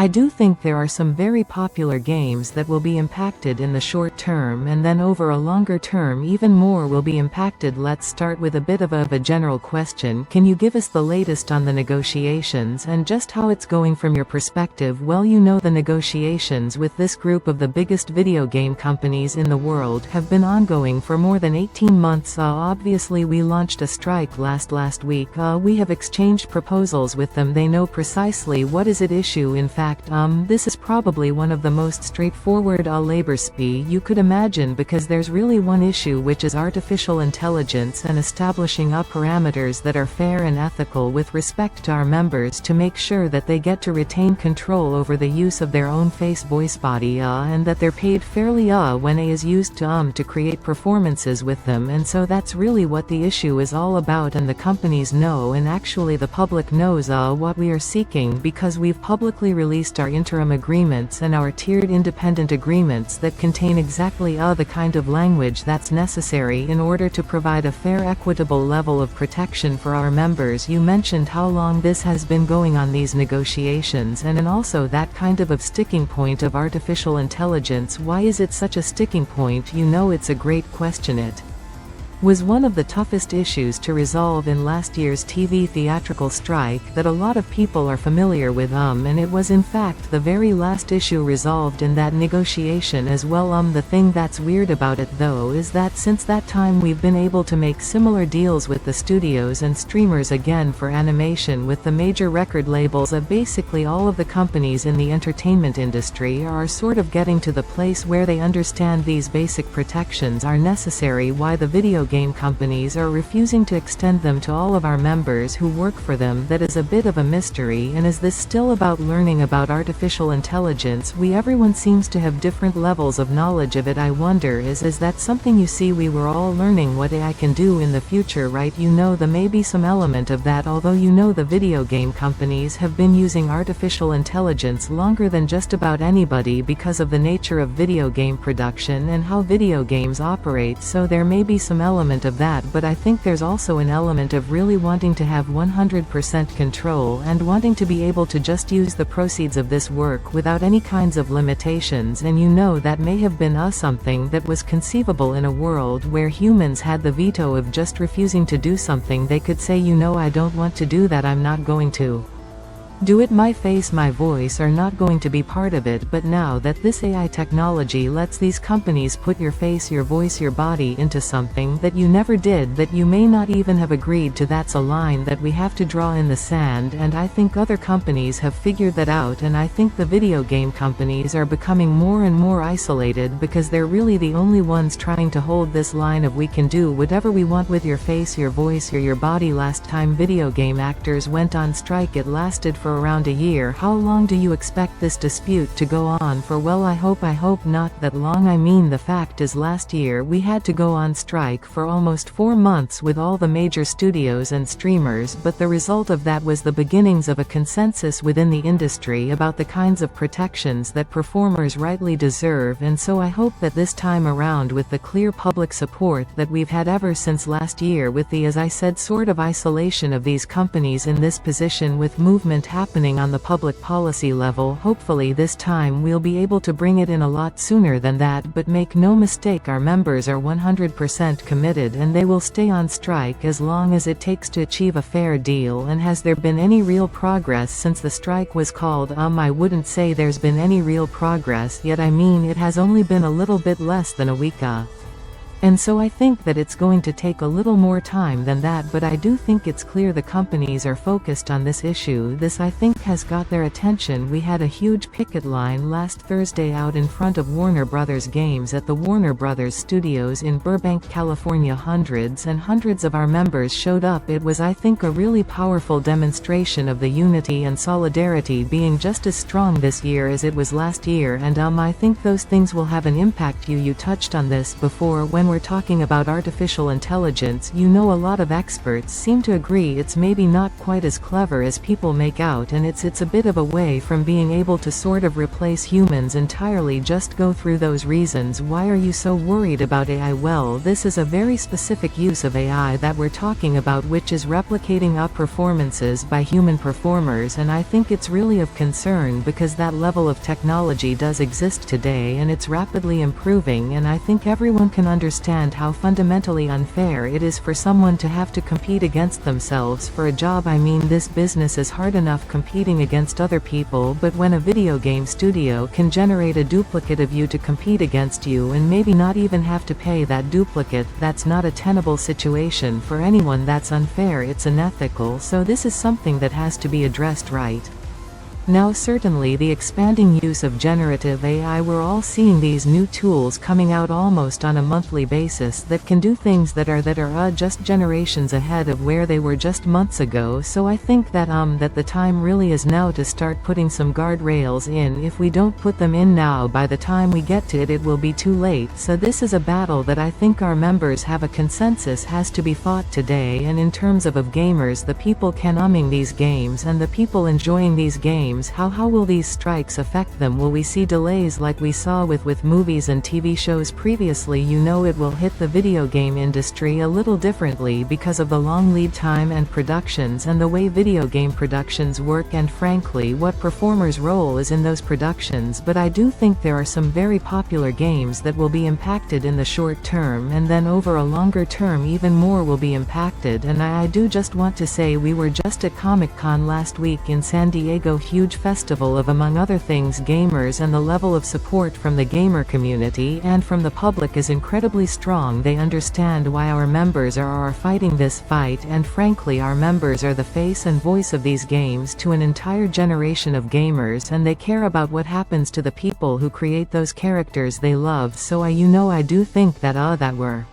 do think there are some very popular games that will be impacted in the short term, and then over a longer term even more will be impacted. Let's start with a bit of a general question. Can you give us the latest on the negotiations and just how it's going from your perspective? Well, you know, the negotiations with this group of the biggest video game companies in the world have been ongoing for more than 18 months. Obviously we launched a strike last week. We have exchanged proposals with them. They know precisely what is at issue. In fact, this is probably one of the most straightforward labor spe you could imagine, because there's really one issue, which is artificial intelligence and establishing parameters that are fair and ethical with respect to our members, to make sure that they get to retain control over the use of their own face, voice, body, and that they're paid fairly when AI is used to create performances with them. And so that's really what the issue is all about, and the companies know, and actually the public knows what we are seeking, because we've publicly released our interim agreements and our tiered independent agreements that contain exactly the kind of language that's necessary in order to provide a fair, equitable level of protection for our members. You mentioned how long this has been going on, these negotiations, and also that kind of sticking point of artificial intelligence. Why is it such a sticking point? You know, it's a great question. It was one of the toughest issues to resolve in last year's TV theatrical strike that a lot of people are familiar with, and it was in fact the very last issue resolved in that negotiation as well. The thing that's weird about it though is that since that time we've been able to make similar deals with the studios and streamers again for animation with the major record labels. Basically all of the companies in the entertainment industry are sort of getting to the place where they understand these basic protections are necessary. Why the video game companies are refusing to extend them to all of our members who work for them, that is a bit of a mystery. And is this still about learning about artificial intelligence? Everyone seems to have different levels of knowledge of it. I wonder, is that something you see? We were all learning what AI can do in the future, right? You know, there may be some element of that, although you know the video game companies have been using artificial intelligence longer than just about anybody because of the nature of video game production and how video games operate. So there may be some element of that, but I think there's also an element of really wanting to have 100% control and wanting to be able to just use the proceeds of this work without any kinds of limitations. And you know, that may have been something that was conceivable in a world where humans had the veto of just refusing to do something. They could say, you know, I don't want to do that, I'm not going to do it, my face, my voice are not going to be part of it. But now that this AI technology lets these companies put your face, your voice, your body into something that you never did, that you may not even have agreed to, that's a line that we have to draw in the sand. And I think other companies have figured that out, and I think the video game companies are becoming more and more isolated because they're really the only ones trying to hold this line of we can do whatever we want with your face, your voice, or your body. Last time video game actors went on strike, it lasted for around a year. How long do you expect this dispute to go on for? Well, I hope not that long. I mean, the fact is, last year we had to go on strike for almost 4 months with all the major studios and streamers, but the result of that was the beginnings of a consensus within the industry about the kinds of protections that performers rightly deserve. And so I hope that this time around, with the clear public support that we've had ever since last year, with the, as I said, sort of isolation of these companies in this position, with movement happening on the public policy level, hopefully this time we'll be able to bring it in a lot sooner than that. But make no mistake, our members are 100% committed, and they will stay on strike as long as it takes to achieve a fair deal. And has there been any real progress since the strike was called? I wouldn't say there's been any real progress yet. I mean, it has only been a little bit less than a week. And so I think that it's going to take a little more time than that, but I do think it's clear the companies are focused on this issue. This, I think, has got their attention. We had a huge picket line last Thursday out in front of Warner Brothers Games at the Warner Brothers Studios in Burbank, California. Hundreds and hundreds of our members showed up. It was, I think, a really powerful demonstration of the unity and solidarity being just as strong this year as it was last year. And I think those things will have an impact. You touched on this before when when we're talking about artificial intelligence, you know, a lot of experts seem to agree it's maybe not quite as clever as people make out, and it's a bit of a way from being able to sort of replace humans entirely. Just go through those reasons. Why are you so worried about AI? Well, this is a very specific use of AI that we're talking about, which is replicating up performances by human performers, and I think it's really of concern because that level of technology does exist today and it's rapidly improving, and I think everyone can understand how fundamentally unfair it is for someone to have to compete against themselves for a job. I mean, this business is hard enough competing against other people, but when a video game studio can generate a duplicate of you to compete against you and maybe not even have to pay that duplicate, that's not a tenable situation for anyone. That's unfair, it's unethical, so this is something that has to be addressed right now. Certainly the expanding use of generative AI, we're all seeing these new tools coming out almost on a monthly basis that can do things that are just generations ahead of where they were just months ago. So I think that that the time really is now to start putting some guardrails in. If we don't put them in now, by the time we get to it, it will be too late. So this is a battle that I think our members have a consensus has to be fought today. And in terms of gamers, the people consuming these games and the people enjoying these games, how will these strikes affect them? Will we see delays like we saw with movies and TV shows previously? You know, it will hit the video game industry a little differently because of the long lead time and productions and the way video game productions work, and frankly what performers' role is in those productions. But I do think there are some very popular games that will be impacted in the short term, and then over a longer term even more will be impacted. And I do just want to say, we were just at Comic-Con last week in San Diego, huge festival of, among other things, gamers, and the level of support from the gamer community and from the public is incredibly strong. They understand why our members are fighting this fight, and frankly our members are the face and voice of these games to an entire generation of gamers, and they care about what happens to the people who create those characters they love. So I do think that we're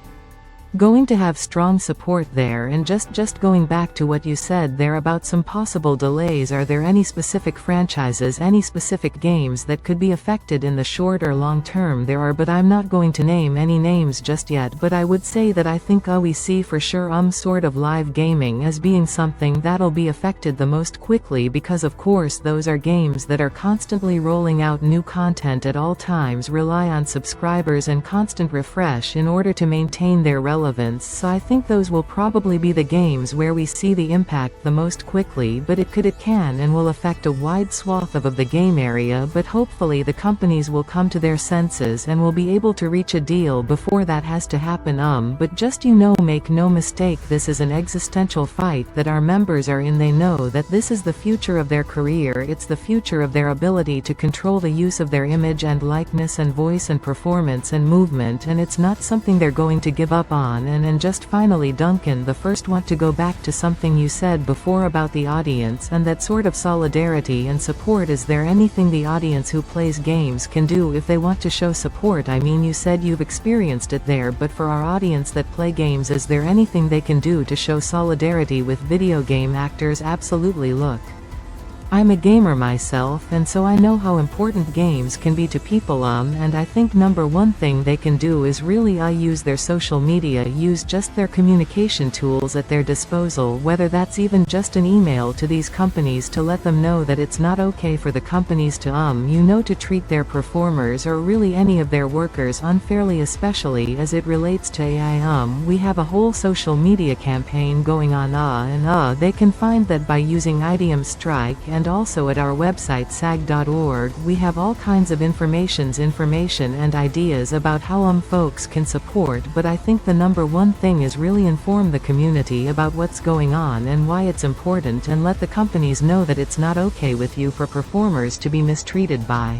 going to have strong support there. And just going back to what you said there about some possible delays, are there any specific franchises, any specific games that could be affected in the short or long term? There are, but I'm not going to name any names just yet, but I would say that I think we see for sure sort of live gaming as being something that'll be affected the most quickly, because of course those are games that are constantly rolling out new content at all times, rely on subscribers and constant refresh in order to maintain their relevance. So I think those will probably be the games where we see the impact the most quickly, but it can and will affect a wide swath of the game area. But hopefully the companies will come to their senses and will be able to reach a deal before that has to happen. But just make no mistake, this is an existential fight that our members are in. They know that this is the future of their career, it's the future of their ability to control the use of their image and likeness and voice and performance and movement, and it's not something they're going to give up on. And just finally, Duncan, the first want to go back to something you said before about the audience and that sort of solidarity and support. Is there anything the audience who plays games can do if they want to show support? I mean, you said you've experienced it there, but for our audience that play games, is there anything they can do to show solidarity with video game actors? Absolutely. Look, I'm a gamer myself, and so I know how important games can be to people, and I think number one thing they can do is really use their social media, use just their communication tools at their disposal, whether that's even just an email to these companies to let them know that it's not okay for the companies to to treat their performers or really any of their workers unfairly, especially as it relates to AI. We have a whole social media campaign going on, and they can find that by using IDM Strike. And also at our website sag.org we have all kinds of information and ideas about how folks can support. But I think the number one thing is really inform the community about what's going on and why it's important, and let the companies know that it's not okay with you for performers to be mistreated by